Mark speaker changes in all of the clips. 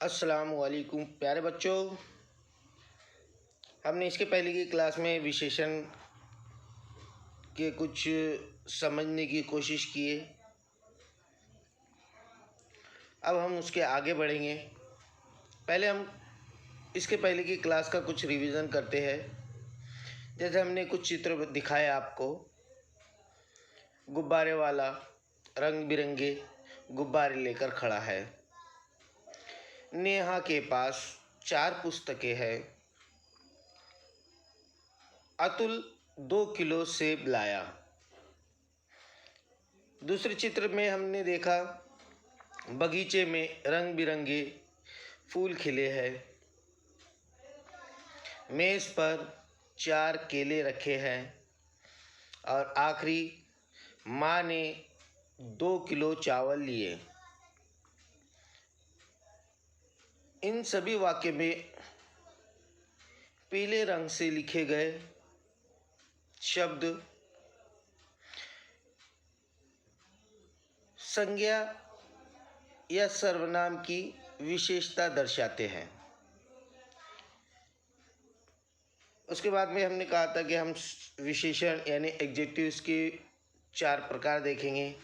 Speaker 1: अस्सलामुअलैकुम प्यारे बच्चों। हमने इसके पहले की क्लास में विशेषण के कुछ समझने की कोशिश की है। अब हम उसके आगे बढ़ेंगे। पहले हम इसके पहले की क्लास का कुछ रिवीजन करते हैं। जैसे हमने कुछ चित्र दिखाया आपको, गुब्बारे वाला रंग बिरंगे गुब्बारे लेकर खड़ा है। नेहा के पास 4 पुस्तकें हैं। अतुल 2 किलो सेब लाया। दूसरे चित्र में हमने देखा बगीचे में रंग बिरंगे फूल खिले हैं। मेज़ पर 4 केले रखे हैं। और आखिरी माँ ने 2 किलो चावल लिए। इन सभी वाक्य में पीले रंग से लिखे गए शब्द संज्ञा या सर्वनाम की विशेषता दर्शाते हैं। उसके बाद में हमने कहा था कि हम विशेषण यानी एडजेक्टिव्स के 4 प्रकार देखेंगे।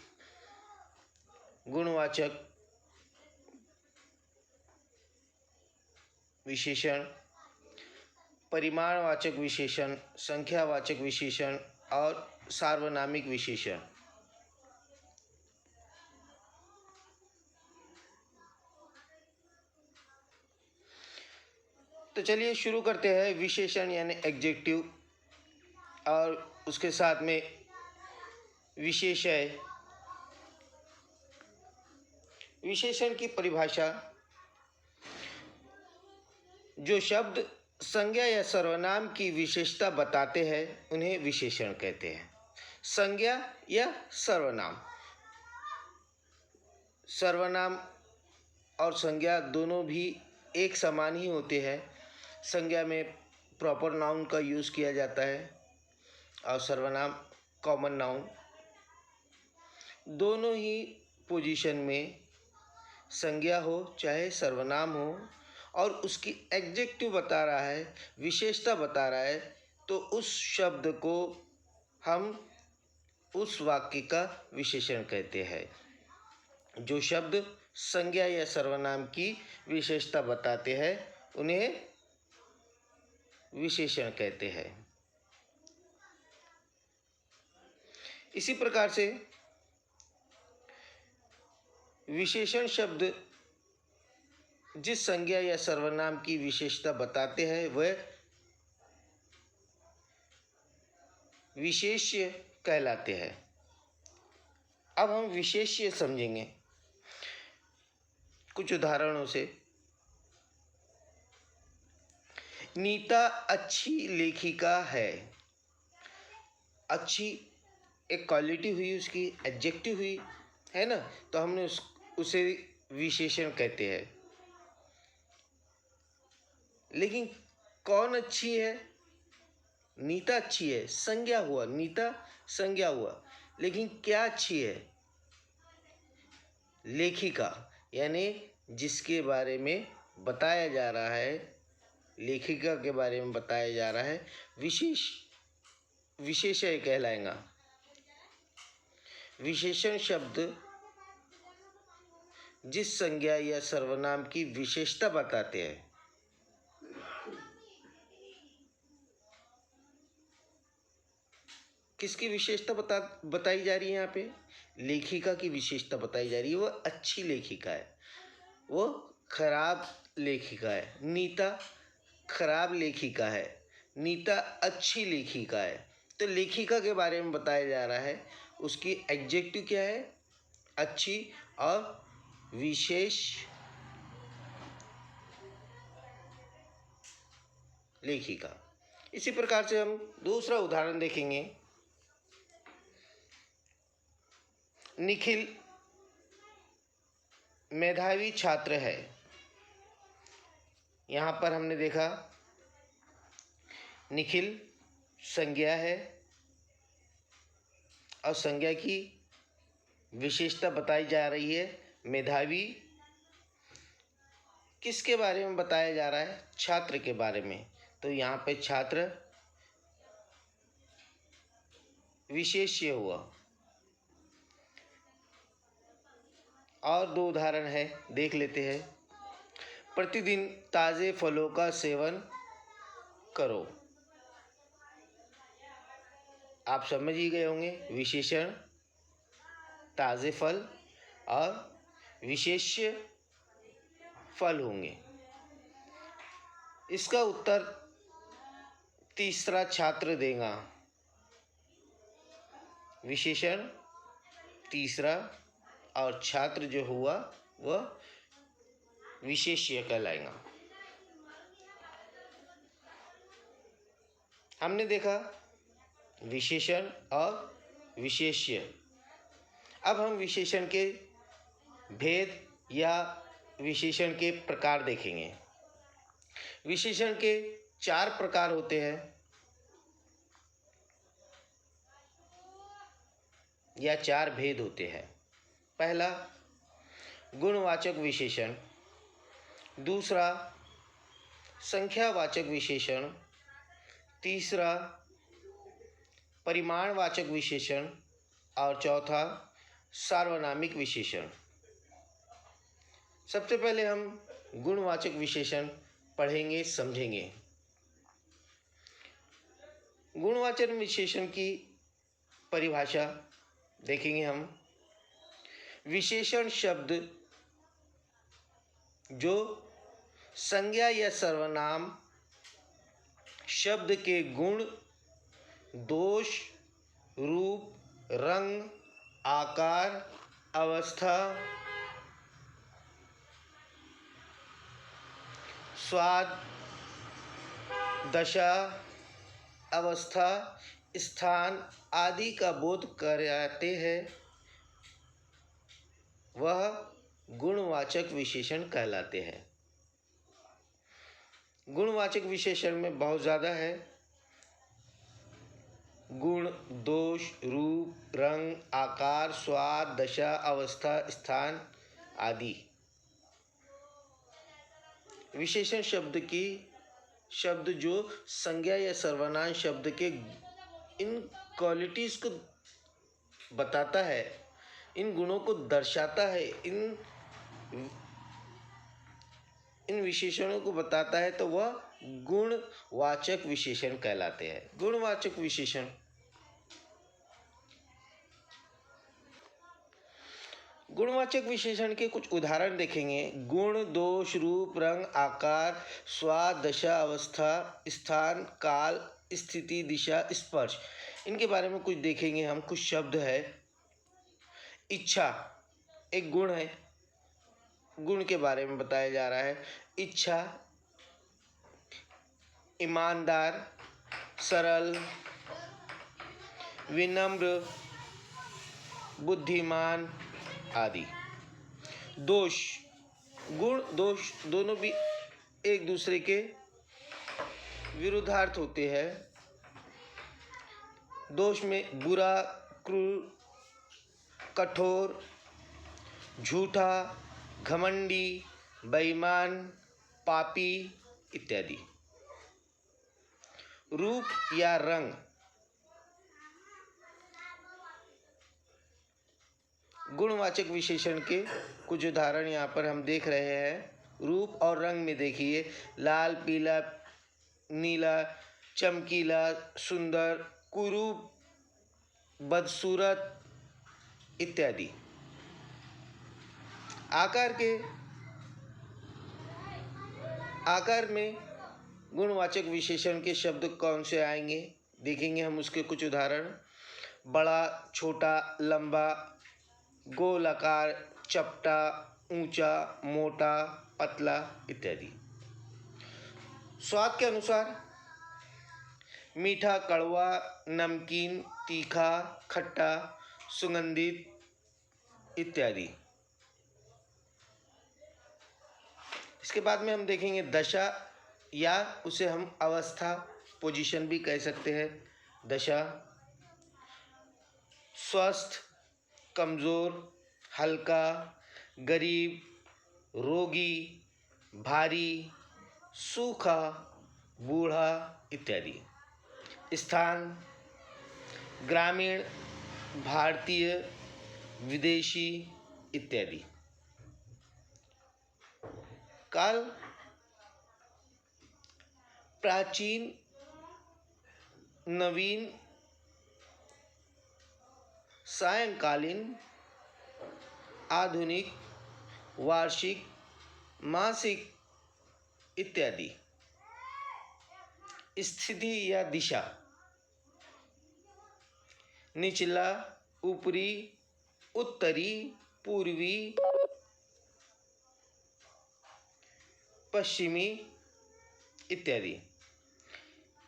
Speaker 1: गुणवाचक विशेषण, परिमाणवाचक विशेषण, संख्यावाचक विशेषण और सार्वनामिक विशेषण। तो चलिए शुरू करते हैं। विशेषण यानी एडजेक्टिव और उसके साथ में विशेषण। विशेषण की परिभाषा: जो शब्द संज्ञा या सर्वनाम की विशेषता बताते हैं उन्हें विशेषण कहते हैं। संज्ञा या सर्वनाम, सर्वनाम और संज्ञा दोनों भी एक समान ही होते हैं। संज्ञा में प्रॉपर नाउन का यूज़ किया जाता है और सर्वनाम कॉमन नाउन। दोनों ही पोजीशन में संज्ञा हो चाहे सर्वनाम हो और उसकी एडजेक्टिव बता रहा है, विशेषता बता रहा है, तो उस शब्द को हम उस वाक्य का विशेषण कहते हैं। जो शब्द संज्ञा या सर्वनाम की विशेषता बताते हैं उन्हें विशेषण कहते हैं। इसी प्रकार से विशेषण शब्द जिस संज्ञा या सर्वनाम की विशेषता बताते हैं वह विशेष्य कहलाते हैं। अब हम विशेष्य समझेंगे कुछ उदाहरणों से। नीता अच्छी लेखिका है। अच्छी एक क्वालिटी हुई, उसकी एडजेक्टिव हुई, है ना, तो हमने उसे विशेषण कहते हैं। लेकिन कौन अच्छी है? नीता अच्छी है, संज्ञा हुआ, नीता संज्ञा हुआ। लेकिन क्या अच्छी है? लेखिका, यानी जिसके बारे में बताया जा रहा है, लेखिका के बारे में बताया जा रहा है, विशेषण कहलाएगा। विशेषण शब्द जिस संज्ञा या सर्वनाम की विशेषता बताते हैं। किसकी विशेषता बताई जा रही है? यहाँ पे लेखिका की विशेषता बताई जा रही है। वो अच्छी लेखिका है, वो खराब लेखिका है। नीता खराब लेखिका है, नीता अच्छी लेखिका है। तो लेखिका के बारे में बताया जा रहा है, उसकी एडजेक्टिव क्या है? अच्छी और विशेष लेखिका। इसी प्रकार से हम दूसरा उदाहरण देखेंगे। निखिल मेधावी छात्र है। यहाँ पर हमने देखा निखिल संज्ञा है और संज्ञा की विशेषता बताई जा रही है मेधावी। किसके बारे में बताया जा रहा है? छात्र के बारे में। तो यहाँ पे छात्र विशेष्य हुआ। और दो उदाहरण है, देख लेते हैं। प्रतिदिन ताज़े फलों का सेवन करो। आप समझ ही गए होंगे, विशेषण ताज़े फल और विशेष्य फल होंगे। इसका उत्तर तीसरा छात्र देगा। विशेषण तीसरा और छात्र जो हुआ वह विशेष्य कहलाएगा। हमने देखा विशेषण और विशेष्य। अब हम विशेषण के भेद या विशेषण के प्रकार देखेंगे। विशेषण के 4 प्रकार होते हैं या 4 भेद होते हैं। पहला गुणवाचक विशेषण, दूसरा संख्यावाचक विशेषण, तीसरा परिमाणवाचक विशेषण और चौथा सार्वनामिक विशेषण। सबसे पहले हम गुणवाचक विशेषण पढ़ेंगे, समझेंगे। गुणवाचक विशेषण की परिभाषा देखेंगे हम। विशेषण शब्द जो संज्ञा या सर्वनाम शब्द के गुण, दोष, रूप, रंग, आकार, अवस्था, स्वाद, दशा, अवस्था, स्थान आदि का बोध कराते हैं, वह गुणवाचक विशेषण कहलाते हैं। गुणवाचक विशेषण में बहुत ज़्यादा है। गुण, दोष, रूप, रंग, आकार, स्वाद, दशा, अवस्था, स्थान आदि। विशेषण शब्द जो संज्ञा या सर्वनाम शब्द के इन क्वालिटीज को बताता है, इन गुणों को दर्शाता है, इन विशेषणों को बताता है, तो वह गुणवाचक विशेषण कहलाते हैं। गुणवाचक विशेषण गुणवाचक विशेषण के कुछ उदाहरण देखेंगे। गुण, दोष, रूप, रंग, आकार, स्वाद, दशा, अवस्था, स्थान, काल, स्थिति, दिशा, स्पर्श। इनके बारे में कुछ देखेंगे हम। कुछ शब्द है। इच्छा एक गुण है। गुण के बारे में बताया जा रहा है। इच्छा ईमानदार, सरल, विनम्र, बुद्धिमान आदि। दोष, गुण, दोष दोनों भी एक दूसरे के विरुद्धार्थ होते हैं। दोष में बुरा, क्रूर, कठोर, झूठा, घमंडी, बेईमान, पापी इत्यादि। रूप या रंग, गुणवाचक विशेषण के कुछ उदाहरण यहाँ पर हम देख रहे हैं। रूप और रंग में देखिए, लाल, पीला, नीला, चमकीला, सुंदर, कुरूप, बदसूरत इत्यादि। आकार में गुणवाचक विशेषण के शब्द कौन से आएंगे, देखेंगे हम उसके कुछ उदाहरण। बड़ा, छोटा, लंबा, गोल आकार, चपटा, ऊंचा, मोटा, पतला इत्यादि। स्वाद के अनुसार मीठा, कड़वा, नमकीन, तीखा, खट्टा, सुगंधित इत्यादि। इसके बाद में हम देखेंगे दशा, या उसे हम अवस्था, पोजीशन भी कह सकते हैं। दशा स्वस्थ, कमज़ोर, हल्का, गरीब, रोगी, भारी, सूखा, बूढ़ा इत्यादि। स्थान ग्रामीण, भारतीय, विदेशी इत्यादि। काल प्राचीन, नवीन, सायंकालीन, आधुनिक, वार्षिक, मासिक इत्यादि। स्थिति या दिशा निचला, ऊपरी, उत्तरी, पूर्वी, पश्चिमी इत्यादि।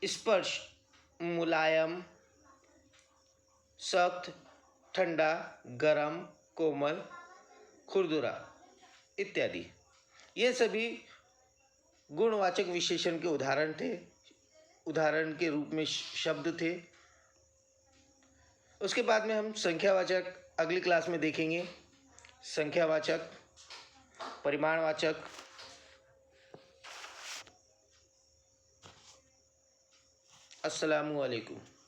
Speaker 1: स्पर्श मुलायम, सख्त, ठंडा, गरम, कोमल, खुरदुरा इत्यादि। ये सभी गुणवाचक विशेषण के उदाहरण थे, उदाहरण के रूप में शब्द थे। उसके बाद में हम संख्यावाचक अगली क्लास में देखेंगे। संख्यावाचक, परिमाणवाचक। अस्सलामु अलैकुम।